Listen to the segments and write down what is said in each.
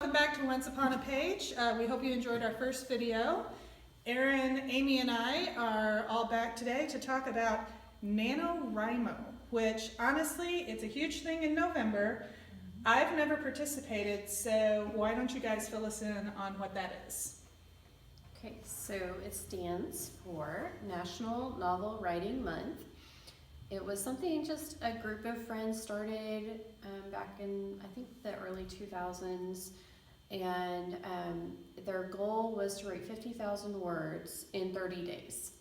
Welcome back to Once Upon a Page. We hope you enjoyed our first video. Erin, Amy, and I are all back today to talk about NaNoWriMo, which honestly, it's a huge thing in November. I've never participated, so why don't you guys fill us in on what that is? Okay, so it stands for National Novel Writing Month. It was something just a group of friends started back in, I think, the early 2000s, and their goal was to write 50,000 words in 30 days.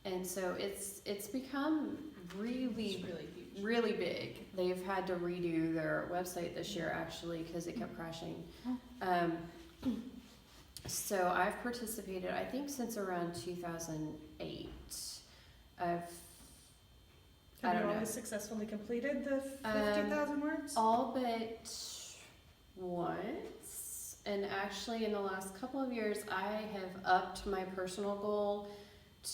And so it's become really big. They've had to redo their website this year, actually, because it kept crashing. So I've participated, I think, since around 2008. Have you always successfully completed the 50,000 words? All but once. And actually, in the last couple of years, I have upped my personal goal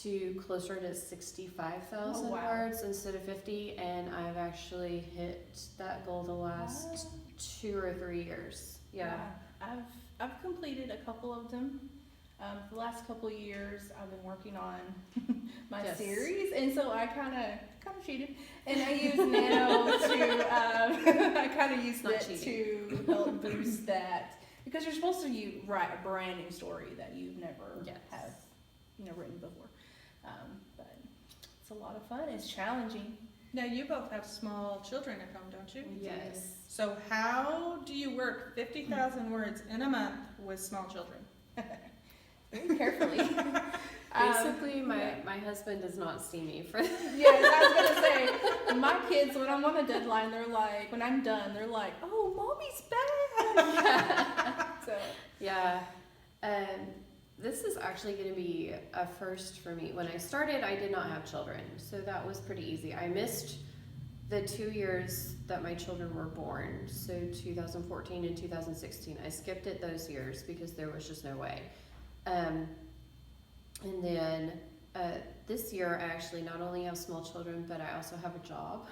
to closer to 65,000 words instead of 50, and I've actually hit that goal the last 2 or 3 years. Yeah. I've completed a couple of them. The last couple of years, I've been working on my series, and so I kind of cheated, and I used Nano to I kind of used it to help boost that, because you're supposed to write a brand new story that you've never written before. But it's a lot of fun. It's challenging. Now, you both have small children at home, don't you? Yes. So how do you work 50,000 words in a month with small children? Very carefully. Basically, my husband does not see me for that. Yes, I was going to say, my kids, when I'm on a deadline, they're like, when I'm done, they're like, oh, Mommy's back. So. Yeah. This is actually going to be a first for me. When I started, I did not have children, so that was pretty easy. I missed the 2 years that my children were born, so 2014 and 2016. I skipped it those years because there was just no way. And then this year, I actually not only have small children, but I also have a job.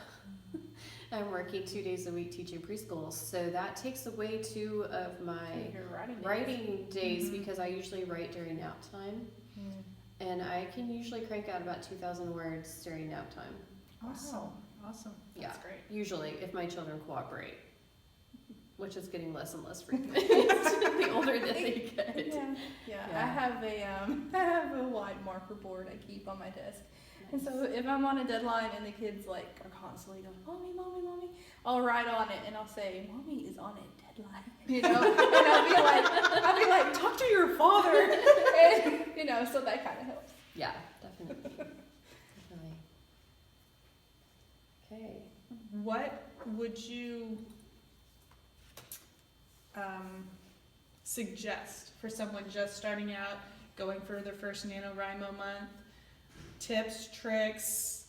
I'm working 2 days a week teaching preschools, so that takes away 2 of my writing days because I usually write during nap time, and I can usually crank out about 2,000 words during nap time. Awesome. That's great. Usually, if my children cooperate, which is getting less and less frequent the older that they get. Yeah. I have a white marker board I keep on my desk. And so if I'm on a deadline and the kids are constantly going, Mommy, I'll write on it and I'll say, Mommy is on a deadline, and I'll be like, talk to your father, and so that kind of helps. Yeah, definitely. Okay. What would you suggest for someone just starting out, going for their first NaNoWriMo month? Tips, tricks,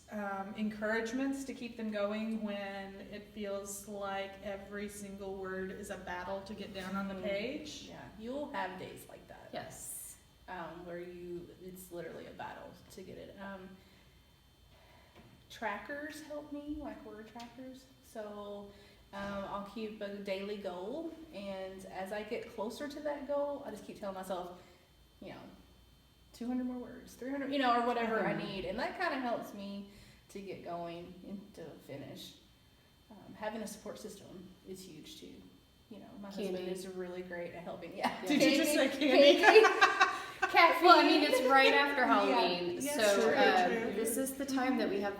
encouragements to keep them going when it feels like every single word is a battle to get down on the page? Yeah, you'll have days like that. Yes. Where it's literally a battle to get it. Trackers help me, like word trackers. So I'll keep a daily goal, and as I get closer to that goal, I just keep telling myself, 200 more words, 300, or whatever I need, and that kind of helps me to get going and to finish. Having a support system is huge too. My husband is really great at helping. Yeah. Did you just say candy? Caffeine. Well, I mean, it's right after Halloween, Yeah. so True. this is the time that we have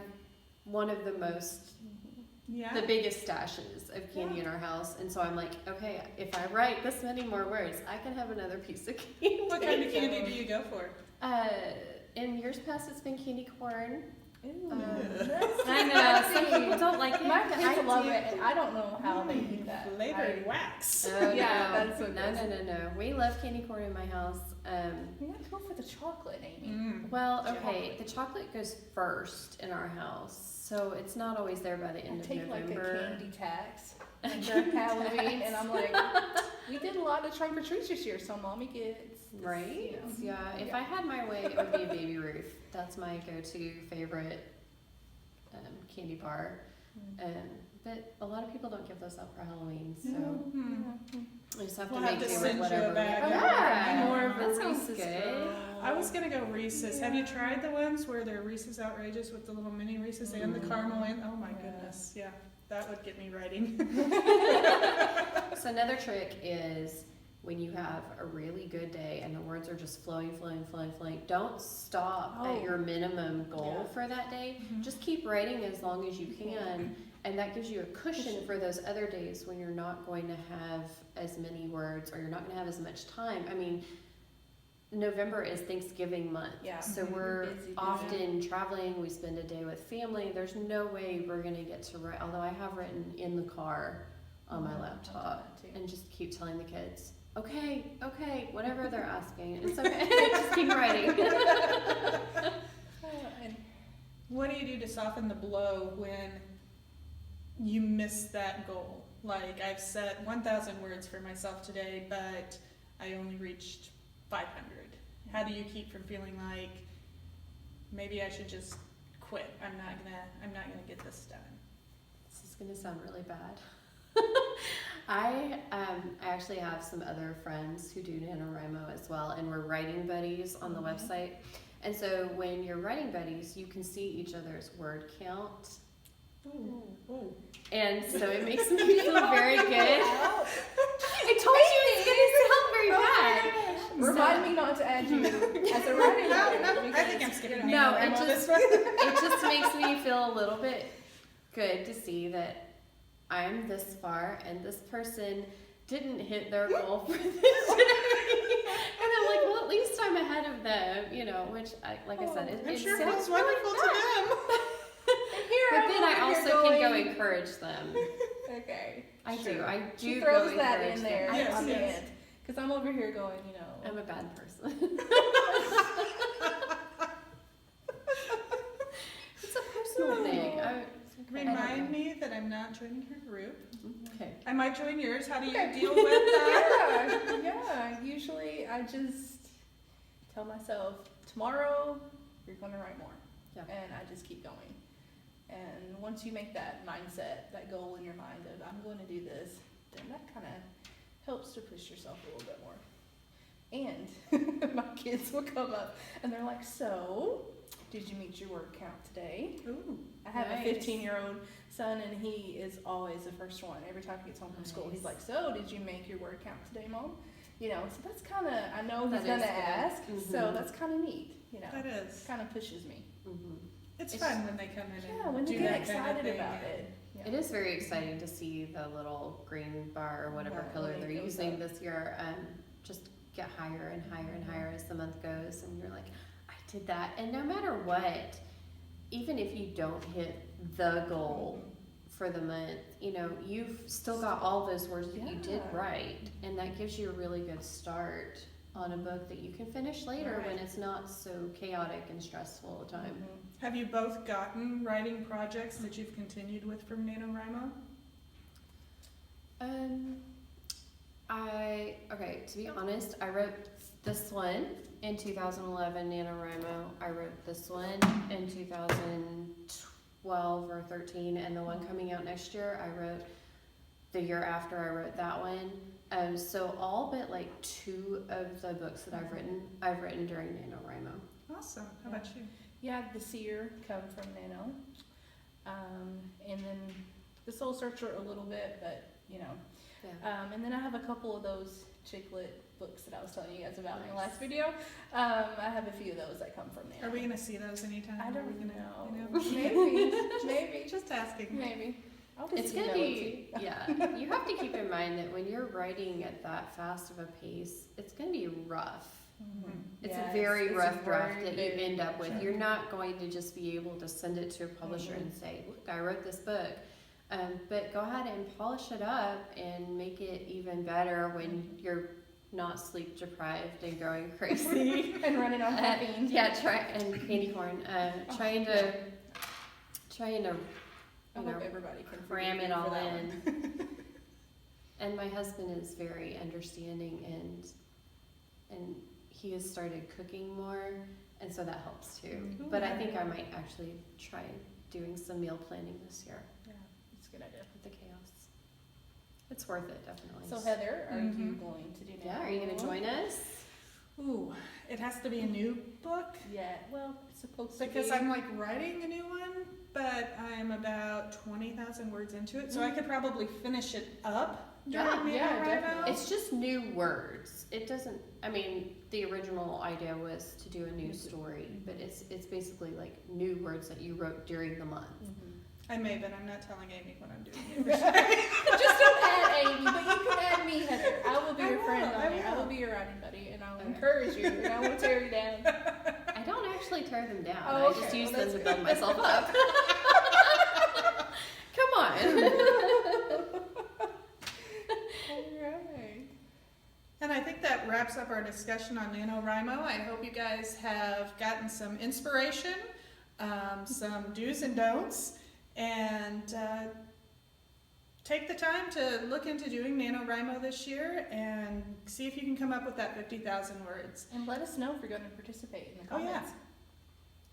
one of the the biggest stashes of candy in our house, and so I'm like, okay, if I write this many more words, I can have another piece of candy. What kind of candy do you go for? In years past, it's been candy corn. Ooh, I know, some people don't like it. My kids love it, and I don't know how they eat that. Flavored wax. Oh, Yeah, no. that's what No. We love candy corn in my house. You have to go for the chocolate, Amy. Well, okay, the chocolate goes first in our house, so it's not always there by the end of November. Take like a candy tax during Halloween, and I'm like, we did a lot of trunk or treats this year, so Mommy gets right. Yeah. If I had my way, it would be a Baby Ruth. That's my go-to favorite candy bar. but a lot of people don't give those out for Halloween, so I just have to We'll make have to do with send you a whatever. bag. Yeah, More of a that sounds Reese's good. girl. I was gonna go Reese's. Have you tried the ones where they're Reese's Outrageous with the little mini Reese's and the caramel in? Oh my goodness, yeah, that would get me writing. So another trick is when you have a really good day and the words are just flowing, don't stop at your minimum goal for that day. Just keep writing as long as you can, and that gives you a cushion for those other days when you're not going to have as many words or you're not going to have as much time. I mean, November is Thanksgiving month, so we're often traveling. We spend a day with family. There's no way we're going to get to write, although I have written in the car on my laptop and just keep telling the kids, okay, whatever they're asking, it's okay, just keep writing. What do you do to soften the blow when you miss that goal? Like, I've set 1,000 words for myself today, but I only reached 500. How do you keep from feeling like maybe I should just quit? I'm not gonna get this done. This is gonna sound really bad. I actually have some other friends who do NaNoWriMo as well, and we're writing buddies on the website. And so when you're writing buddies, you can see each other's word count. Ooh. And so it makes me feel very good. I told you it's gonna sound very bad. Remind me not to add you as a writing No, I think I'm skipping No, NaNoWriMo this one. it just makes me feel a little bit good to see that I'm this far and this person didn't hit their goal for this day. And I'm like, well, at least I'm ahead of them, which, like I said, I'm it sure sounds feels wonderful really to bad. them. But then I also can go encourage them. Okay. I do. She go throws that encourage in there them. Yes, on the yes. end. Because I'm over here going, I'm a bad person. It's a personal thing. Remind me that I'm not joining her group. Okay. I might join yours. How do you deal with that? yeah. Usually I just tell myself, tomorrow you're going to write more. Yeah. And I just keep going. And once you make that mindset, that goal in your mind of I'm going to do this, then that kind of helps to push yourself a little bit more. And my kids will come up and they're like, so, did you meet your word count today? Ooh, I have nice. a 15-year-old son and he is always the first one. Every time he gets home from school, he's like, so, did you make your word count today, Mom? So that's kind of, I know he's going to ask, so that's kind of neat, that is. kind of pushes me. It's fun when they come in and when do they get that excited kind of thing. about it. Yeah. It is very exciting to see the little green bar or whatever color when it they're goes using up. this year just get higher and higher and higher as the month goes, and you're like, I did that. And no matter what, even if you don't hit the goal for the month, you've still got all those words that you did write, and that gives you a really good start on a book that you can finish later when it's not so chaotic and stressful a time. Have you both gotten writing projects that you've continued with from NaNoWriMo? To be honest, I wrote this one in 2011, NaNoWriMo. I wrote this one in 2012 or 13, and the one coming out next year, I wrote the year after I wrote that one. So all but like 2 of the books that I've written during NaNoWriMo. Awesome. How about you? Yeah, the Seer come from Nano. And then the Soul Searcher a little bit, but and then I have a couple of those chicklet books that I was telling you guys about in the last video. I have a few of those that come from Nano. Are we going to see those anytime? I Are don't we gonna, know. Maybe. Just asking. Maybe. It's going to be, you have to keep in mind that when you're writing at that fast of a pace, it's going to be rough. It's a very rough draft that you end up with. You're not going to just be able to send it to a publisher and say, look, I wrote this book. But go ahead and polish it up and make it even better when you're not sleep deprived and going crazy. and running on caffeine. And candy corn. Trying to I hope everybody can cram forgive it me for all that in. one. And my husband is very understanding, and he has started cooking more, and so that helps too. But I think I might actually try doing some meal planning this year. Yeah, it's a good idea. It's worth it, definitely. So Heather, are Mhm. you going to do NaNoWriMo? Yeah, are you going to join us? Ooh, it has to be a new book Yeah, well, it's supposed to because be. I'm like writing a new one, but I'm about 20,000 words into it, so I could probably finish it up during Yeah, NaNoWriMo. definitely. It's just new words. It doesn't, I mean, the original idea was to do a new story, but it's basically like new words that you wrote during the month. I may, but I'm not telling Amy what I'm doing. Just don't add Amy, but you can add me, Heather. I will be I your friend will, on I there. I will. will be your writing buddy, and I will Okay. encourage you, and I won't tear you down. I don't actually tear them down. Oh, I just okay. use Well, them to that's build myself up. Come on. Alright. And I think that wraps up our discussion on NaNoWriMo. I hope you guys have gotten some inspiration, some do's and don'ts, and take the time to look into doing NaNoWriMo this year and see if you can come up with that 50,000 words. And let us know if you're going to participate in the Oh, yeah. comments.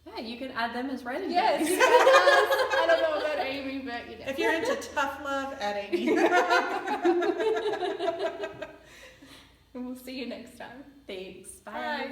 Yeah, you can add them as writing Yes, buddies. you can add us. I don't know about Amy, but you know. If you're into tough love, add Amy. And we'll see you next time. Thanks. Bye.